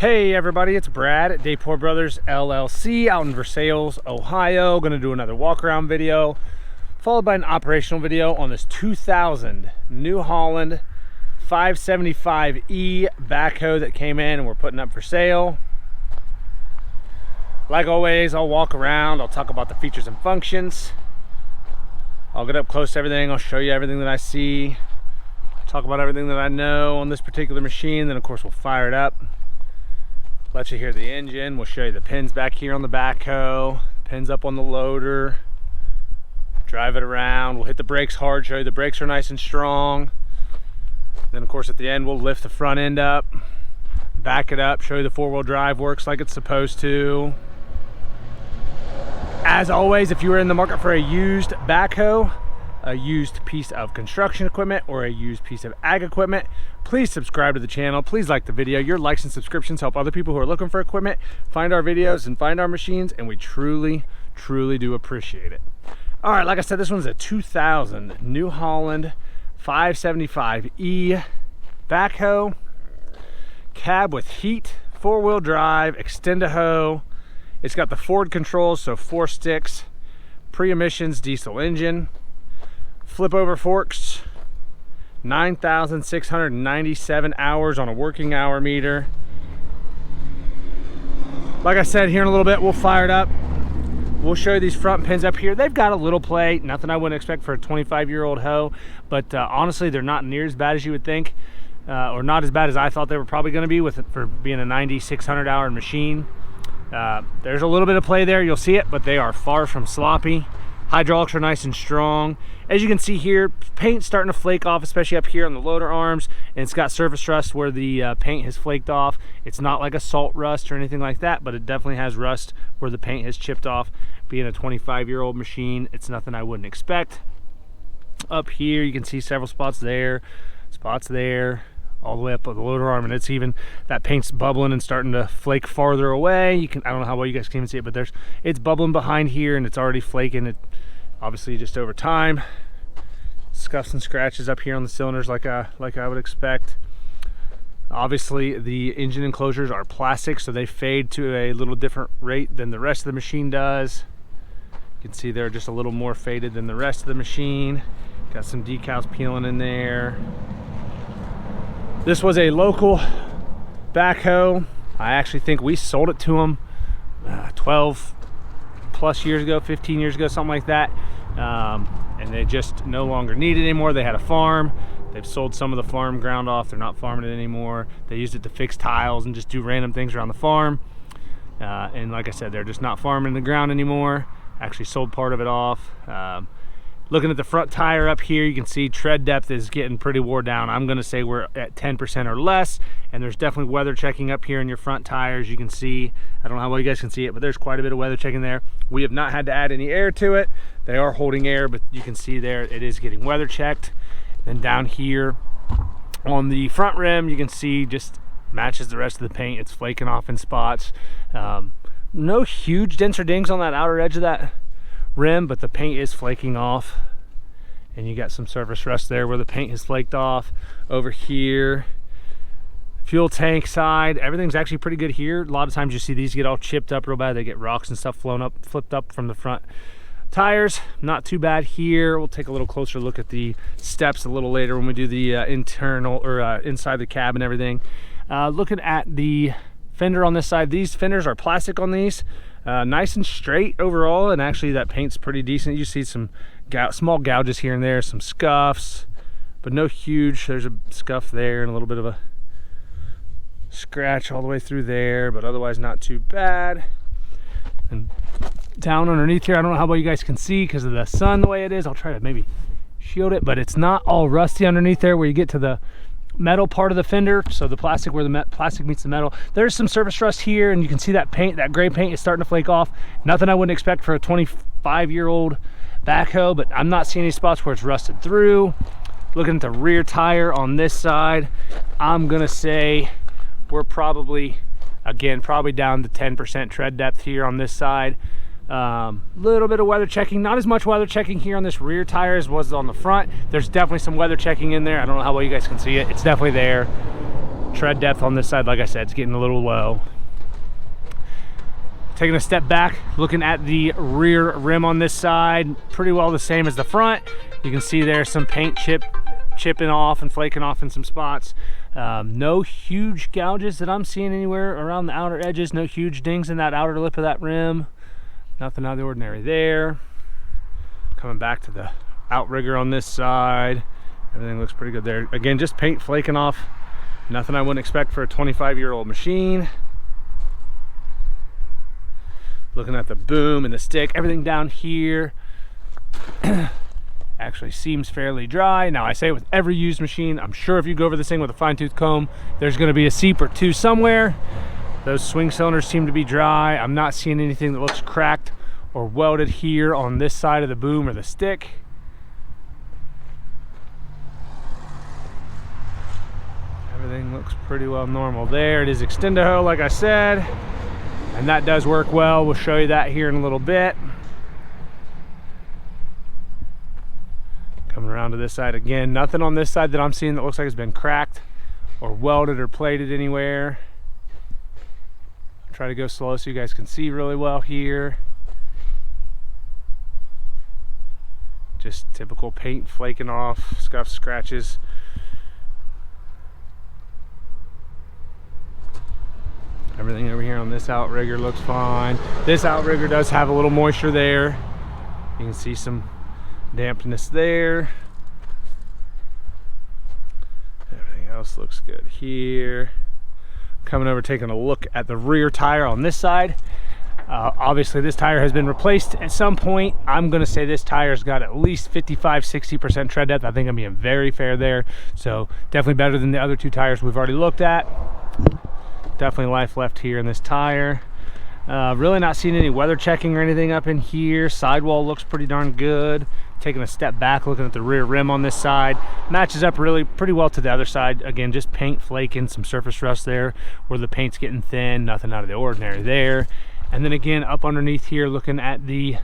Hey everybody, it's Brad at Dayport Brothers LLC out in Versailles, Ohio. Gonna do another walk around video, followed by an operational video on this 2000 New Holland 575E Backhoe that came in and we're putting up for sale. Like always, I'll walk around, I'll talk about the features and functions. I'll get up close to everything, I'll show you everything that I see, talk about everything that I know on this particular machine, then of course we'll fire it up. Let you hear the engine. We'll show you the pins back here on the backhoe, pins up on the loader, drive it around. We'll hit the brakes hard, show you the brakes are nice and strong. Then of course at the end we'll lift the front end up, back it up, show you the four-wheel drive works like it's supposed to. As always, if you are in the market for a used backhoe, a used piece of construction equipment, or a used piece of ag equipment, please subscribe to the channel. Please like the video. Your likes and subscriptions help other people who are looking for equipment find our videos and find our machines, and we truly do appreciate it. All right, like I said, this one's a 2000 New Holland 575E backhoe, cab with heat, four-wheel drive, Extendahoe. It's got the Ford controls, so 4 sticks, pre-emissions diesel engine, flip over forks, 9,697 hours on a working hour meter. Like I said, here in a little bit we'll fire it up. We'll show you these front pins up here. They've got a little play, nothing I wouldn't expect for a 25-year-old hoe, but honestly they're not near as bad as you would think, or not as bad as I thought they were probably going to be for being a 9,600 hour machine. There's a little bit of play there, you'll see it, but they are far from sloppy. Hydraulics are nice and strong. As you can see here, paint's starting to flake off, especially up here on the loader arms, and it's got surface rust where the paint has flaked off. It's not like a salt rust or anything like that, but it definitely has rust where the paint has chipped off. Being a 25-year-old machine, it's nothing I wouldn't expect. Up here, you can see several spots there, all the way up on the loader arm, and it's even, that paint's bubbling and starting to flake farther away. You can, I don't know how well you guys can even see it, but it's bubbling behind here and it's already flaking. It obviously just over time. Scuffs and scratches up here on the cylinders like I would expect. Obviously the engine enclosures are plastic, so they fade to a little different rate than the rest of the machine does. You can see they're just a little more faded than the rest of the machine. Got some decals peeling in there. This was a local backhoe. I actually think we sold it to them 12 plus years ago, 15 years ago, something like that. And they just no longer need it anymore. They had a farm. They've sold some of the farm ground off. They're not farming it anymore. They used it to fix tiles and just do random things around the farm. And like I said, they're just not farming the ground anymore. Actually sold part of it off. Looking at the front tire up here, you can see tread depth is getting pretty wore down. I'm gonna say we're at 10% or less, and there's definitely weather checking up here in your front tires. You can see, I don't know how well you guys can see it, but there's quite a bit of weather checking there. We have not had to add any air to it. They are holding air, but you can see there it is getting weather checked. And down here on the front rim, you can see just matches the rest of the paint. It's flaking off in spots. No huge dents or dings on that outer edge of that rim, but the paint is flaking off, and you got some surface rust there where the paint has flaked off. Over here, fuel tank side, everything's actually pretty good here. A lot of times you see these get all chipped up real bad. They get rocks and stuff flipped up from the front tires. Not too bad here. We'll take a little closer look at the steps a little later when we do the internal or inside the cab and everything. Looking at the fender on this side, these fenders are plastic on these. Nice and straight overall, and actually that paint's pretty decent. You see some small gouges here and there, some scuffs, but no huge. There's a scuff there and a little bit of a scratch all the way through there, but otherwise not too bad. And down underneath here, I don't know how well you guys can see because of the sun the way it is. I'll try to maybe shield it, but it's not all rusty underneath there where you get to the metal part of the fender, so the plastic where the plastic meets the metal. There's some surface rust here, and you can see that paint, that gray paint is starting to flake off. Nothing I wouldn't expect for a 25-year-old backhoe, but I'm not seeing any spots where it's rusted through. Looking at the rear tire on this side, I'm gonna say we're probably, again, probably down to 10% tread depth here on this side. Little bit of weather checking, not as much weather checking here on this rear tire as was on the front. There's definitely some weather checking in there. I don't know how well you guys can see it. It's definitely there. Tread depth on this side, like I said, it's getting a little low. Taking a step back, looking at the rear rim on this side, pretty well the same as the front. You can see there's some paint chipping off and flaking off in some spots. No huge gouges that I'm seeing anywhere around the outer edges. No huge dings in that outer lip of that rim. Nothing out of the ordinary there. Coming back to the outrigger on this side. Everything looks pretty good there. Again, just paint flaking off. Nothing I wouldn't expect for a 25-year-old machine. Looking at the boom and the stick, everything down here actually seems fairly dry. Now I say with every used machine, I'm sure if you go over this thing with a fine-tooth comb, there's gonna be a seep or two somewhere. Those swing cylinders seem to be dry. I'm not seeing anything that looks cracked or welded here on this side of the boom or the stick. Everything looks pretty well normal there. It is Extendahoe, like I said. And that does work well. We'll show you that here in a little bit. Coming around to this side again. Nothing on this side that I'm seeing that looks like it's been cracked or welded or plated anywhere. Try to go slow so you guys can see really well here. Just typical paint flaking off, scuffs, scratches. Everything over here on this outrigger looks fine. This outrigger does have a little moisture there. You can see some dampness there. Everything else looks good here. Coming over, taking a look at the rear tire on this side. Obviously this tire has been replaced at some point. I'm gonna say this tire's got at least 55-60% tread depth. I think I'm being very fair there. So definitely better than the other two tires we've already looked at. Definitely life left here in this tire. Really not seeing any weather checking or anything up in here. Sidewall looks pretty darn good. Taking a step back, looking at the rear rim on this side. Matches up really pretty well to the other side. Again, just paint flaking, some surface rust there where the paint's getting thin. Nothing out of the ordinary there. And then again, up underneath here, looking at the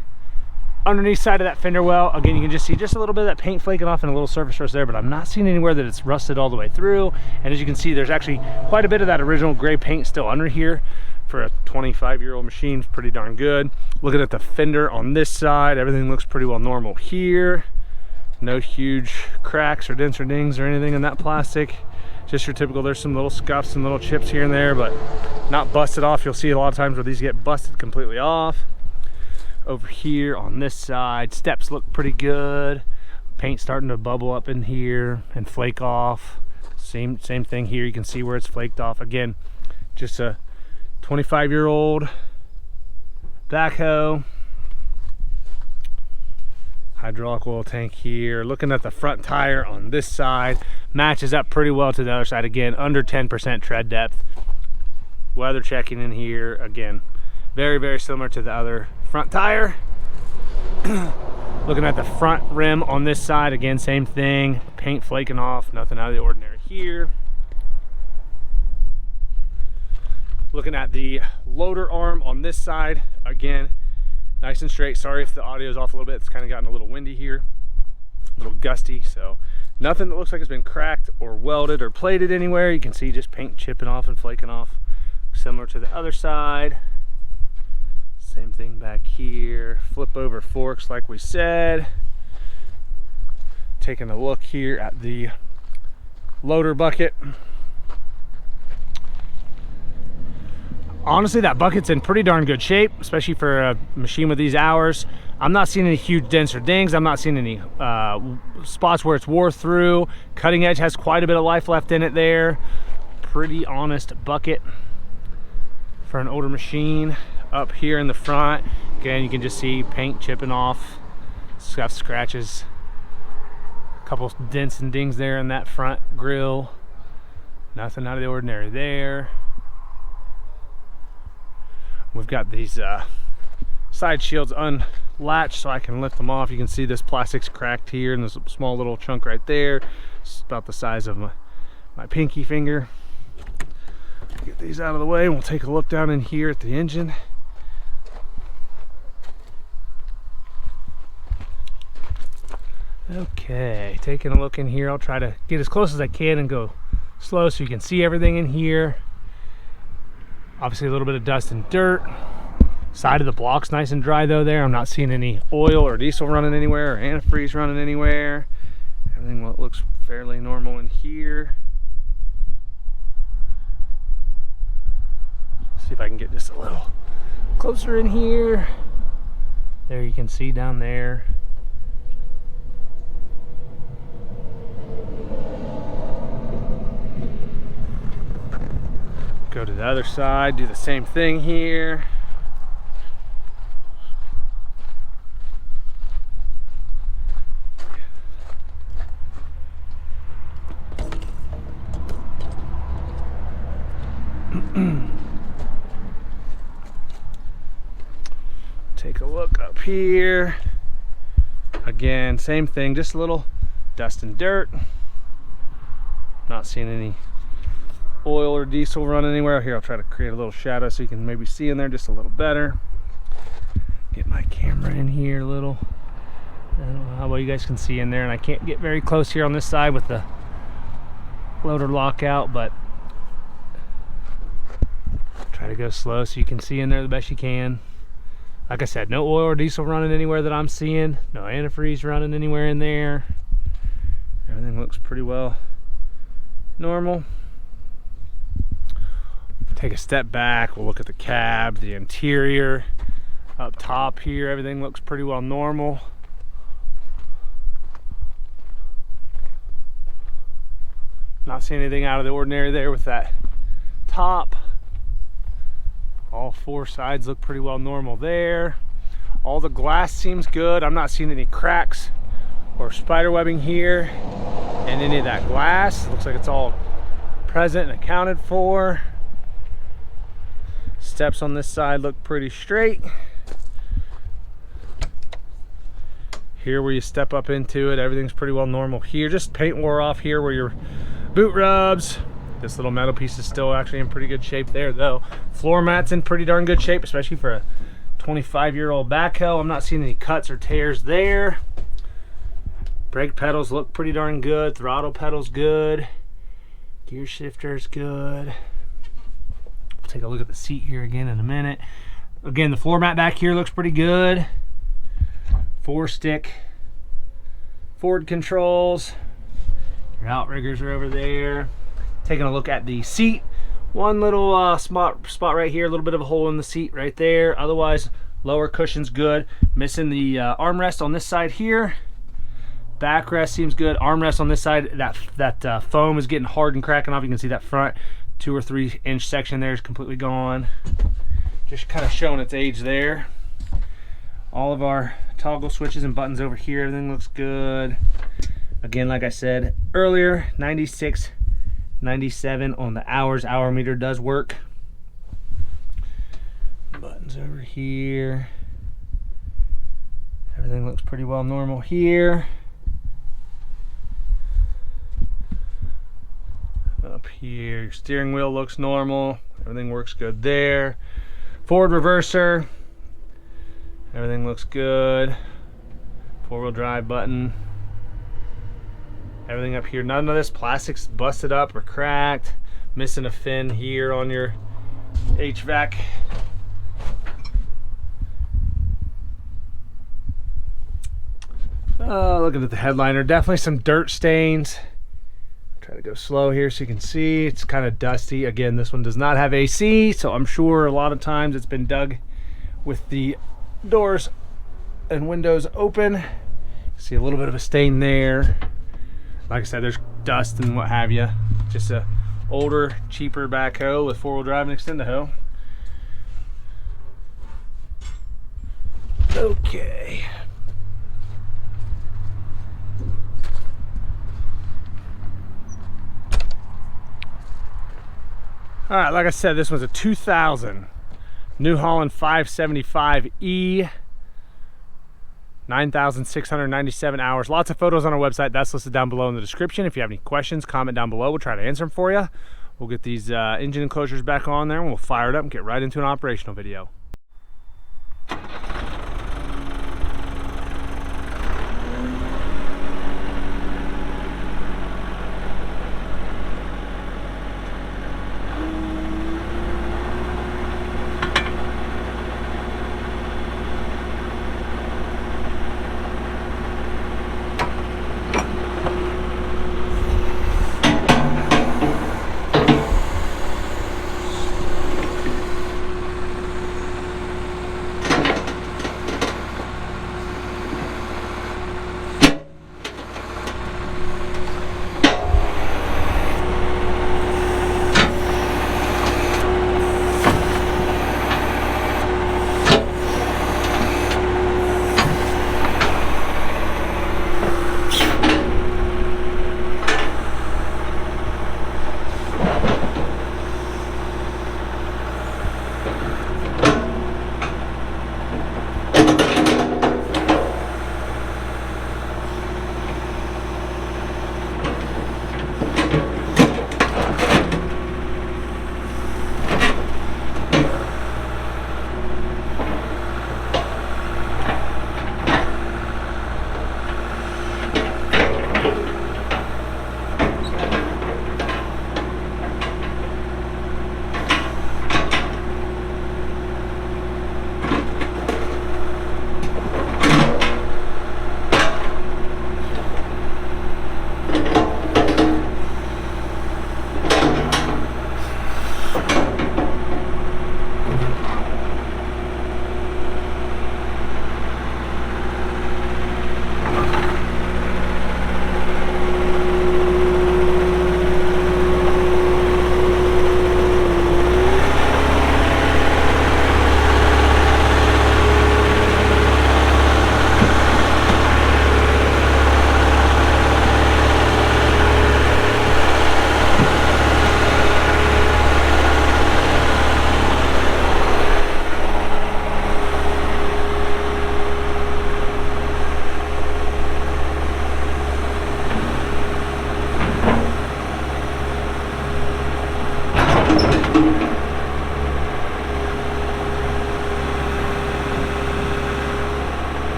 underneath side of that fender well. Again, you can just see just a little bit of that paint flaking off and a little surface rust there, but I'm not seeing anywhere that it's rusted all the way through. And as you can see, there's actually quite a bit of that original gray paint still under here. For a 25-year-old machine, pretty darn good. Looking at the fender on this side, everything looks pretty well normal here. No huge cracks or dents or dings or anything in that plastic. Just your typical, there's some little scuffs and little chips here and there, but not busted off. You'll see a lot of times where these get busted completely off. Over here on this side, steps look pretty good. Paint starting to bubble up in here and flake off. Same thing here. You can see where it's flaked off. Again, just a 25-year-old backhoe. Hydraulic oil tank here. Looking at the front tire on this side, matches up pretty well to the other side. Again, under 10% tread depth. Weather checking in here. Again, very similar to the other front tire. Looking at the front rim on this side, again, same thing. Paint flaking off, nothing out of the ordinary here. Looking at the loader arm on this side, again, nice and straight. Sorry if the audio is off a little bit. It's kind of gotten a little windy here, a little gusty. So nothing that looks like it's been cracked or welded or plated anywhere. You can see just paint chipping off and flaking off, similar to the other side. Same thing back here. Flip over forks like we said. Taking a look here at the loader bucket. Honestly, that bucket's in pretty darn good shape, especially for a machine with these hours. I'm not seeing any huge dents or dings. I'm not seeing any spots where it's wore through. Cutting edge has quite a bit of life left in it there. Pretty honest bucket for an older machine. Up here in the front, again, you can just see paint chipping off, scuff scratches, a couple dents and dings there in that front grill. Nothing out of the ordinary there. We've got these side shields unlatched so I can lift them off. You can see this plastic's cracked here and there's a small little chunk right there. It's about the size of my pinky finger. Get these out of the way and we'll take a look down in here at the engine. Okay, taking a look in here. I'll try to get as close as I can and go slow so you can see everything in here. Obviously a little bit of dust and dirt. Side of the block's nice and dry though there. I'm not seeing any oil or diesel running anywhere or antifreeze running anywhere. Everything looks fairly normal in here. See if I can get just a little closer in here. There you can see down there. Go to the other side, do the same thing here. Take a look up here. Again, same thing, just a little dust and dirt. Not seeing any oil or diesel run anywhere. Here, I'll try to create a little shadow so you can maybe see in there just a little better. Get my camera in here a little. I don't know how well you guys can see in there, and I can't get very close here on this side with the loader lockout, but try to go slow so you can see in there the best you can. Like I said, no oil or diesel running anywhere that I'm seeing. No antifreeze running anywhere in there. Everything looks pretty well normal. Take a step back, we'll look at the cab, the interior. Up top here, everything looks pretty well normal. Not seeing anything out of the ordinary there with that top. All four sides look pretty well normal there. All the glass seems good. I'm not seeing any cracks or spider webbing here and any of that glass. It looks like it's all present and accounted for. Steps on this side look pretty straight. Here where you step up into it, everything's pretty well normal here. Just paint wore off here where your boot rubs. This little metal piece is still actually in pretty good shape there though. Floor mat's in pretty darn good shape, especially for a 25-year-old backhoe. I'm not seeing any cuts or tears there. Brake pedals look pretty darn good. Throttle pedal's good. Gear shifter's good. We'll take a look at the seat here again in a minute. Again, the floor mat back here looks pretty good. 4-stick Ford controls. Your outriggers are over there. Taking a look at the seat. One little spot right here, a little bit of a hole in the seat right there. Otherwise, lower cushion's good. Missing the armrest on this side here. Backrest seems good. Armrest on this side, that foam is getting hard and cracking off. You can see that front 2 or 3 inch section there is completely gone. Just kind of showing its age there. All of our toggle switches and buttons over here, everything looks good. Again, like I said earlier, 96, 97 on the hours. Hour meter does work. Buttons over here. Everything looks pretty well normal here. Up here, your steering wheel looks normal. Everything works good there. Forward reverser. Everything looks good. 4-wheel drive button. Everything up here. None of this plastic's busted up or cracked. Missing a fin here on your HVAC. Looking at the headliner, definitely some dirt stains. Try to go slow here so you can see. It's kind of dusty. Again, this one does not have AC, so I'm sure a lot of times it's been dug with the doors and windows open. See a little bit of a stain there. Like I said, there's dust and what have you. Just a older, cheaper backhoe with 4-wheel drive and Extendahoe. Okay. All right, like I said, this was a 2000 New Holland 575E, 9,697 hours. Lots of photos on our website. That's listed down below in the description. If you have any questions, comment down below. We'll try to answer them for you. We'll get these engine enclosures back on there and we'll fire it up and get right into an operational video.